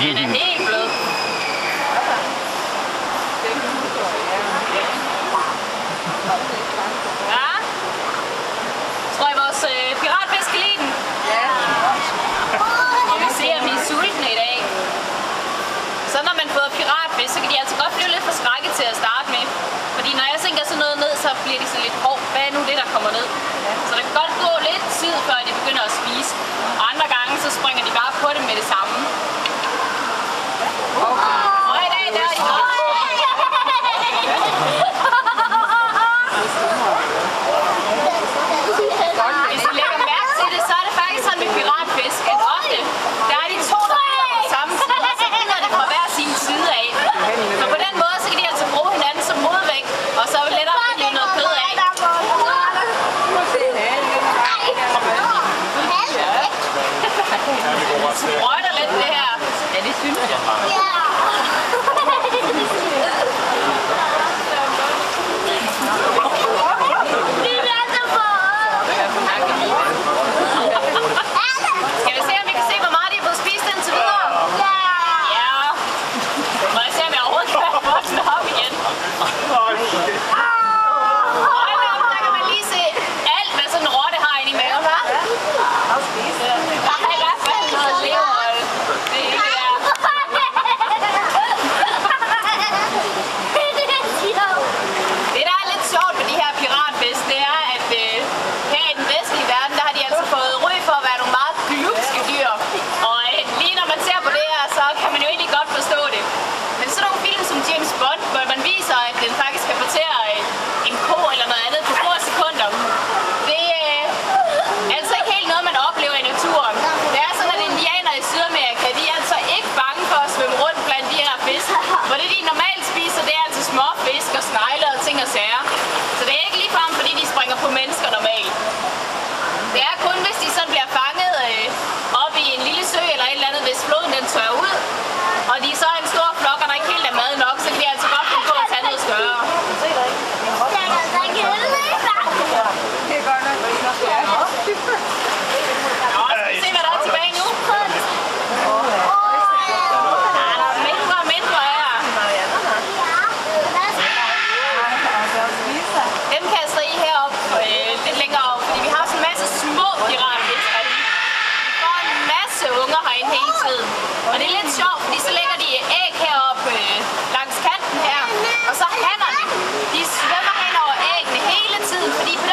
Den er helt blød. Ja. Tror I vores piratfisk kan lide den? Ja. Og vi ser, at vi er sultne i dag. Så når man får piratfisk, så kan de altså godt blive lidt forskrækket til at starte med. Fordi når jeg sænker sådan noget ned, så bliver de sådan lidt hård. Hvad er nu det, der kommer ned? Så det kan godt gå lidt tid, før de begynder at spise. Og andre gange, så springer de bare på det med det samme. Og i dag, der er de godt. Hvis I lægger mærke til det, så er det faktisk sådan med piratfisk, at ofte, der er de to, der bliver på samme side, og så bider det fra hver sin side af. Så på den måde, så kan de altså bruge hinanden som modvægt, og så er det lettere at blive noget kød af. Sprøjter lidt det her. Ja, det synes jeg. Skal vi se, om vi kan se, hvor meget de har fået spist indtil videre? Ja. Må jeg se, om jeg overhovedet kan få den op igen? Der kan man lige se alt, hvad sådan en rotte har inde i maven, hva'? Der er i hvert fald noget leverhold. Det er hele der. Det, der er lidt sjovt med de her piratfisk, det er, at her i den vestlige verden, der har de altså fået ry for at være nogle meget glupske dyr. Og lige når man ser på det her, så kan man jo egentlig godt forstå det. Men sådan nogle film som James Bond, hvor man viser, at den faktisk kan portere en ko eller noget andet på få sekunder, det er altså ikke helt noget, man oplever i naturen. Det er sådan, at indianere i Sydamerika, de er altså ikke bange for at svømme rundt blandt de her fisk. For det, de normalt spiser, det er altså små fisk og snegle og ting og sager. Så det er ikke ligefrem, fordi de springer på mennesker normalt. Det er kun, hvis de sådan bliver fanget op i en lille sø eller et eller andet, hvis floden den tørrer ud. Og de så er en stor flok, og der ikke helt er mad nok, så kan de altså godt finde på at tage noget større. Nå, skal vi se, hvad der er tilbage nu? Der er mindre og mindre her. Dem kaster I herop lidt længere op, fordi vi har sådan en masse små piratfisk. Vi får en masse unger herinde hele tiden. Og det er lidt sjovt, fordi så lægger de æg heroppe langs kanten her. Og så hanner de svømmer hen over æggene hele tiden, fordi på